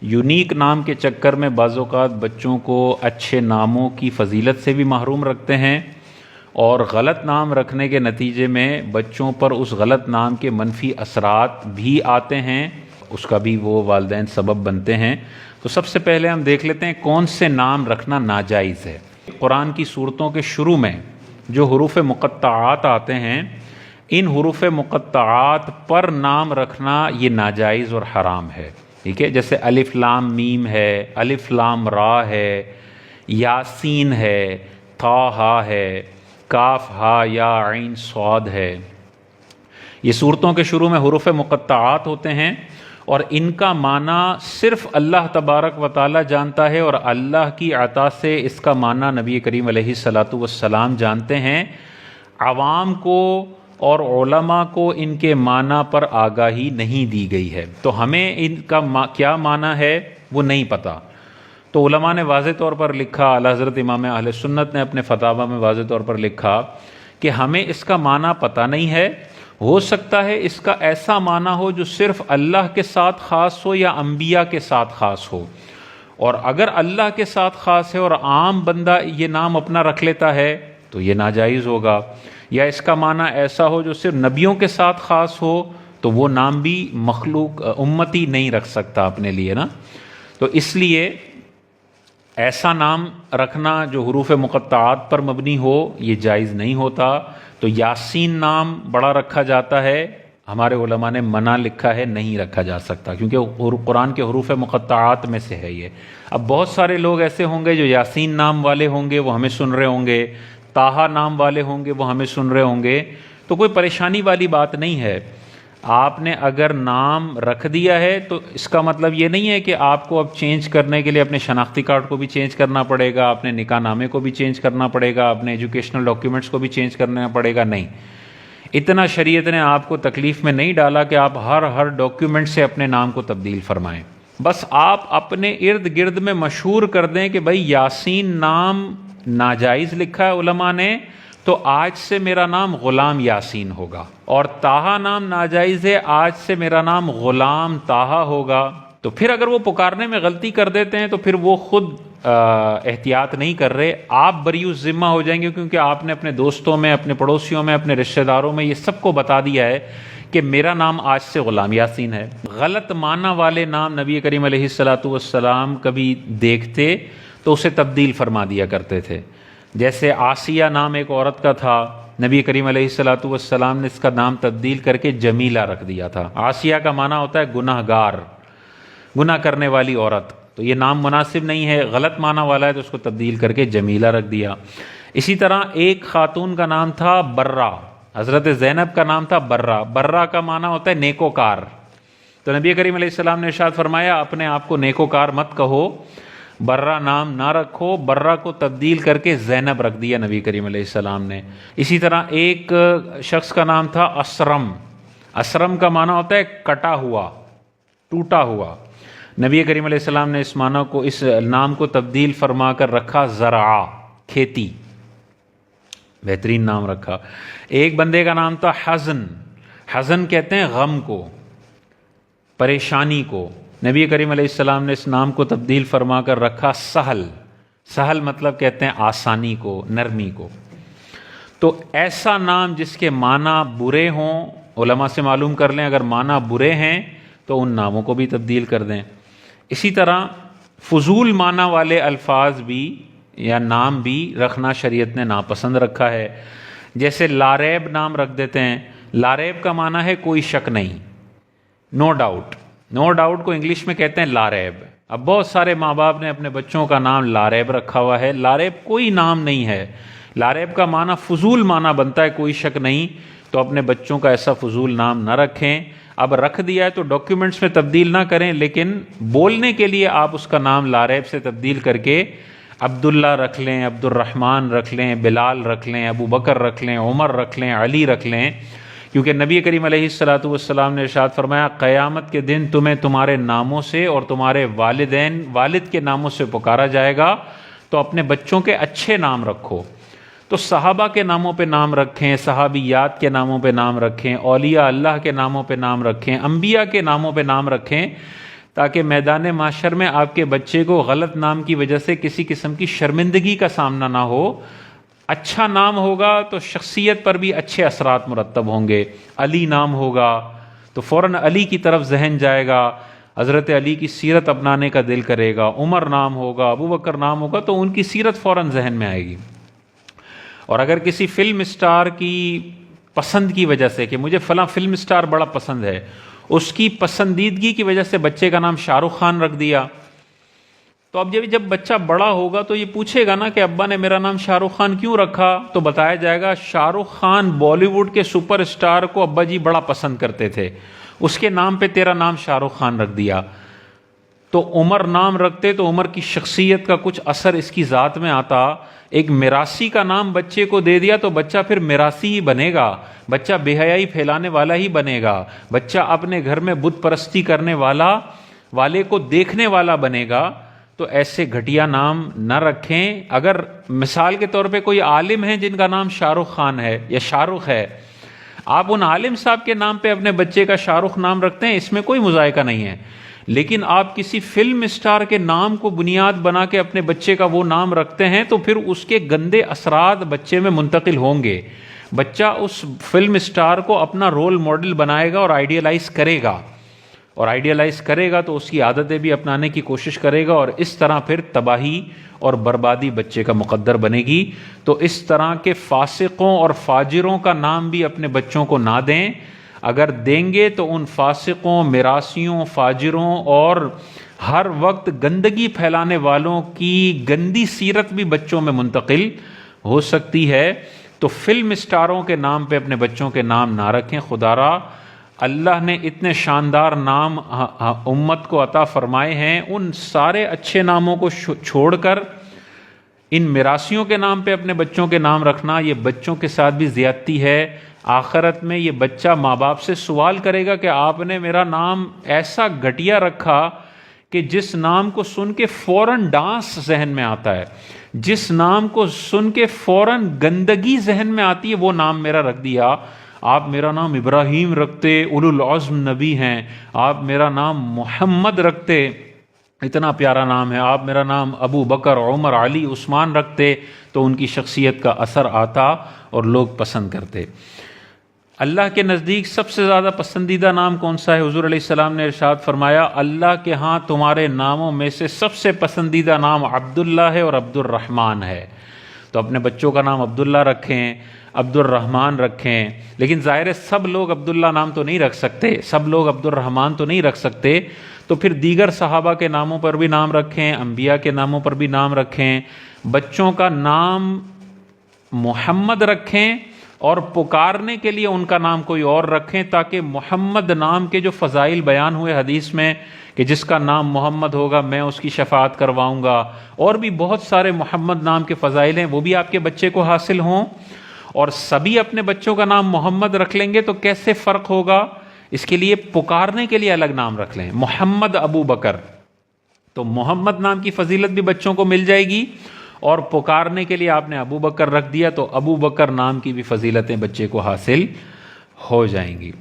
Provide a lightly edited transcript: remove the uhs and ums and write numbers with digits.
Unique نام کے چکر میں بعض اوقات بچوں کو اچھے ناموں کی فضیلت سے بھی محروم رکھتے ہیں، اور غلط نام رکھنے کے نتیجے میں بچوں پر اس غلط نام کے منفی اثرات بھی آتے ہیں، اس کا بھی وہ والدین سبب بنتے ہیں۔ تو سب سے پہلے ہم دیکھ لیتے ہیں کون سے نام رکھنا ناجائز ہے۔ قرآن کی سورتوں کے شروع میں جو حروف مقطعات آتے ہیں، ان حروف مقطعات پر نام رکھنا یہ ناجائز اور حرام ہے، ٹھیک ہے؟ جیسے الف لام میم ہے، الف لام را ہے، یاسین ہے، طٰہٰ ہے، کاف ہا یا عین صاد ہے۔ یہ سورتوں کے شروع میں حروف مقطعات ہوتے ہیں، اور ان کا معنی صرف اللہ تبارک و تعالی جانتا ہے، اور اللہ کی عطا سے اس کا معنی نبی کریم علیہ الصلاۃ والسلام جانتے ہیں۔ عوام کو اور علماء کو ان کے معنی پر آگاہی نہیں دی گئی ہے، تو ہمیں ان کا کیا معنی ہے وہ نہیں پتہ۔ تو علماء نے واضح طور پر لکھا، اعلیٰ حضرت امام اہل سنت نے اپنے فتاویٰ میں واضح طور پر لکھا کہ ہمیں اس کا معنی پتہ نہیں ہے، ہو سکتا ہے اس کا ایسا معنی ہو جو صرف اللہ کے ساتھ خاص ہو یا انبیاء کے ساتھ خاص ہو، اور اگر اللہ کے ساتھ خاص ہے اور عام بندہ یہ نام اپنا رکھ لیتا ہے تو یہ ناجائز ہوگا، یا اس کا معنی ایسا ہو جو صرف نبیوں کے ساتھ خاص ہو تو وہ نام بھی مخلوق امتی نہیں رکھ سکتا اپنے لیے نا۔ تو اس لیے ایسا نام رکھنا جو حروف مقطعات پر مبنی ہو یہ جائز نہیں ہوتا۔ تو یاسین نام بڑا رکھا جاتا ہے، ہمارے علماء نے منع لکھا ہے، نہیں رکھا جا سکتا، کیونکہ قرآن کے حروف مقطعات میں سے ہے یہ۔ اب بہت سارے لوگ ایسے ہوں گے جو یاسین نام والے ہوں گے، وہ ہمیں سن رہے ہوں گے، طٰہٰ نام والے ہوں گے، وہ ہمیں سن رہے ہوں گے، تو کوئی پریشانی والی بات نہیں ہے۔ آپ نے اگر نام رکھ دیا ہے تو اس کا مطلب یہ نہیں ہے کہ آپ کو اب چینج کرنے کے لیے اپنے شناختی کارڈ کو بھی چینج کرنا پڑے گا، اپنے نکاح نامے کو بھی چینج کرنا پڑے گا، اپنے ایجوکیشنل ڈاکیومنٹس کو بھی چینج کرنا پڑے گا، نہیں۔ اتنا شریعت نے آپ کو تکلیف میں نہیں ڈالا کہ آپ ہر ڈاکیومنٹ سے اپنے نام کو تبدیل فرمائیں۔ بس آپ اپنے ارد گرد میں مشہور کر دیں کہ بھائی یاسین نام ناجائز لکھا ہے علماء نے، تو آج سے میرا نام غلام یاسین ہوگا، اور طٰہٰ نام ناجائز ہے، آج سے میرا نام غلام طٰہٰ ہوگا۔ تو پھر اگر وہ پکارنے میں غلطی کر دیتے ہیں تو پھر وہ خود احتیاط نہیں کر رہے، آپ بریء الذمہ ہو جائیں گے، کیونکہ آپ نے اپنے دوستوں میں، اپنے پڑوسیوں میں، اپنے رشتہ داروں میں یہ سب کو بتا دیا ہے کہ میرا نام آج سے غلام یاسین ہے۔ غلط معنی والے نام نبی کریم علیہ الصلاۃ والسلام کبھی دیکھتے تو اسے تبدیل فرما دیا کرتے تھے۔ جیسے آسیہ نام ایک عورت کا تھا، نبی کریم علیہ الصلاۃ والسلام نے اس کا نام تبدیل کر کے جمیلہ رکھ دیا تھا۔ آسیہ کا معنی ہوتا ہے گناہ گار، گناہ کرنے والی عورت، تو یہ نام مناسب نہیں ہے، غلط معنی والا ہے، تو اس کو تبدیل کر کے جمیلہ رکھ دیا۔ اسی طرح ایک خاتون کا نام تھا برہ، حضرت زینب کا نام تھا برہ۔ برہ کا معنی ہوتا ہے نیکوکار، تو نبی کریم علیہ السلام نے ارشاد فرمایا اپنے آپ کو نیکوکار مت کہو، برہ نام نہ رکھو، برہ کو تبدیل کر کے زینب رکھ دیا نبی کریم علیہ السلام نے۔ اسی طرح ایک شخص کا نام تھا اسرم، اسرم کا معنی ہوتا ہے کٹا ہوا، ٹوٹا ہوا۔ نبی کریم علیہ السلام نے اس معنی کو، اس نام کو تبدیل فرما کر رکھا زرعا، کھیتی، بہترین نام رکھا۔ ایک بندے کا نام تھا حزن، حزن کہتے ہیں غم کو، پریشانی کو، نبی کریم علیہ السلام نے اس نام کو تبدیل فرما کر رکھا سہل، سہل مطلب کہتے ہیں آسانی کو، نرمی کو۔ تو ایسا نام جس کے معنی برے ہوں، علماء سے معلوم کر لیں، اگر معنی برے ہیں تو ان ناموں کو بھی تبدیل کر دیں۔ اسی طرح فضول معنی والے الفاظ بھی یا نام بھی رکھنا شریعت نے ناپسند رکھا ہے۔ جیسے لاریب نام رکھ دیتے ہیں، لاریب کا معنی ہے کوئی شک نہیں، نو ڈاؤٹ، نو ڈاؤٹ کو انگلش میں کہتے ہیں لاریب۔ اب بہت سارے ماں باپ نے اپنے بچوں کا نام لاریب رکھا ہوا ہے، لاریب کوئی نام نہیں ہے، لاریب کا معنی فضول معنی بنتا ہے، کوئی شک نہیں، تو اپنے بچوں کا ایسا فضول نام نہ رکھیں۔ اب رکھ دیا ہے تو ڈاکیومنٹس میں تبدیل نہ کریں، لیکن بولنے کے لیے آپ اس کا نام لاریب سے تبدیل کر کے عبداللہ رکھ لیں، عبد الرحمن رکھ لیں، بلال رکھ لیں، ابو بکر رکھ لیں، عمر رکھ لیں، علی رکھ لیں، کیونکہ نبی کریم علیہ الصلاۃ والسلام نے ارشاد فرمایا قیامت کے دن تمہیں تمہارے ناموں سے اور تمہارے والد کے ناموں سے پکارا جائے گا، تو اپنے بچوں کے اچھے نام رکھو۔ تو صحابہ کے ناموں پہ نام رکھیں، صحابیات کے ناموں پہ نام رکھیں، اولیاء اللہ کے ناموں پہ نام رکھیں، انبیاء کے ناموں پہ نام رکھیں، تاکہ میدان محشر میں آپ کے بچے کو غلط نام کی وجہ سے کسی قسم کی شرمندگی کا سامنا نہ ہو۔ اچھا نام ہوگا تو شخصیت پر بھی اچھے اثرات مرتب ہوں گے۔ علی نام ہوگا تو فوراً علی کی طرف ذہن جائے گا، حضرت علی کی سیرت اپنانے کا دل کرے گا۔ عمر نام ہوگا، ابو بکر نام ہوگا تو ان کی سیرت فوراً ذہن میں آئے گی۔ اور اگر کسی فلم اسٹار کی پسند کی وجہ سے کہ مجھے فلاں فلم اسٹار بڑا پسند ہے، اس کی پسندیدگی کی وجہ سے بچے کا نام شاہ رخ خان رکھ دیا، تو اب جب بچہ بڑا ہوگا تو یہ پوچھے گا نا کہ ابا نے میرا نام شاہ رخ خان کیوں رکھا، تو بتایا جائے گا شاہ رخ خان بالی ووڈ کے سپر اسٹار کو ابا جی بڑا پسند کرتے تھے، اس کے نام پہ تیرا نام شاہ رخ خان رکھ دیا۔ تو عمر نام رکھتے تو عمر کی شخصیت کا کچھ اثر اس کی ذات میں آتا۔ ایک میراثی کا نام بچے کو دے دیا تو بچہ پھر میراثی ہی بنے گا، بچہ بے حیائی پھیلانے والا ہی بنے گا، بچہ اپنے گھر میں بت پرستی کرنے والے کو دیکھنے والا بنے گا۔ تو ایسے گھٹیا نام نہ رکھیں۔ اگر مثال کے طور پہ کوئی عالم ہیں جن کا نام شاہ رخ خان ہے یا شاہ رخ ہے، آپ ان عالم صاحب کے نام پہ اپنے بچے کا شاہ رخ نام رکھتے ہیں، اس میں کوئی مذائقہ نہیں ہے۔ لیکن آپ کسی فلم اسٹار کے نام کو بنیاد بنا کے اپنے بچے کا وہ نام رکھتے ہیں تو پھر اس کے گندے اثرات بچے میں منتقل ہوں گے۔ بچہ اس فلم اسٹار کو اپنا رول ماڈل بنائے گا اور آئیڈیلائز کرے گا، اور آئیڈیلائز کرے گا تو اس کی عادتیں بھی اپنانے کی کوشش کرے گا، اور اس طرح پھر تباہی اور بربادی بچے کا مقدر بنے گی۔ تو اس طرح کے فاسقوں اور فاجروں کا نام بھی اپنے بچوں کو نہ دیں۔ اگر دیں گے تو ان فاسقوں، میراثیوں، فاجروں اور ہر وقت گندگی پھیلانے والوں کی گندی سیرت بھی بچوں میں منتقل ہو سکتی ہے۔ تو فلم اسٹاروں کے نام پہ اپنے بچوں کے نام نہ رکھیں۔ خدارا اللہ نے اتنے شاندار نام امت کو عطا فرمائے ہیں، ان سارے اچھے ناموں کو چھوڑ کر ان میراثیوں کے نام پہ اپنے بچوں کے نام رکھنا، یہ بچوں کے ساتھ بھی زیادتی ہے۔ آخرت میں یہ بچہ ماں باپ سے سوال کرے گا کہ آپ نے میرا نام ایسا گھٹیا رکھا کہ جس نام کو سن کے فوراً ڈانس ذہن میں آتا ہے، جس نام کو سن کے فوراً گندگی ذہن میں آتی ہے، وہ نام میرا رکھ دیا۔ آپ میرا نام ابراہیم رکھتے، اولو العزم نبی ہیں، آپ میرا نام محمد رکھتے، اتنا پیارا نام ہے، آپ میرا نام ابو بکر، عمر، علی، عثمان رکھتے تو ان کی شخصیت کا اثر آتا اور لوگ پسند کرتے۔ اللہ کے نزدیک سب سے زیادہ پسندیدہ نام کون سا ہے؟ حضور علیہ السلام نے ارشاد فرمایا اللہ کے ہاں تمہارے ناموں میں سے سب سے پسندیدہ نام عبداللہ ہے اور عبد الرحمن ہے۔ تو اپنے بچوں کا نام عبداللہ رکھیں، عبد الرحمن رکھیں، لیکن ظاہر ہے سب لوگ عبداللہ نام تو نہیں رکھ سکتے، سب لوگ عبد الرحمن تو نہیں رکھ سکتے، تو پھر دیگر صحابہ کے ناموں پر بھی نام رکھیں، انبیاء کے ناموں پر بھی نام رکھیں۔ بچوں کا نام محمد رکھیں اور پکارنے کے لیے ان کا نام کوئی اور رکھیں، تاکہ محمد نام کے جو فضائل بیان ہوئے حدیث میں کہ جس کا نام محمد ہوگا میں اس کی شفاعت کرواؤں گا، اور بھی بہت سارے محمد نام کے فضائل ہیں، وہ بھی آپ کے بچے کو حاصل ہوں۔ اور سبھی اپنے بچوں کا نام محمد رکھ لیں گے تو کیسے فرق ہوگا؟ اس کے لیے پکارنے کے لیے الگ نام رکھ لیں، محمد ابو بکر، تو محمد نام کی فضیلت بھی بچوں کو مل جائے گی، اور پکارنے کے لیے آپ نے ابو بکر رکھ دیا تو ابو بکر نام کی بھی فضیلتیں بچے کو حاصل ہو جائیں گی۔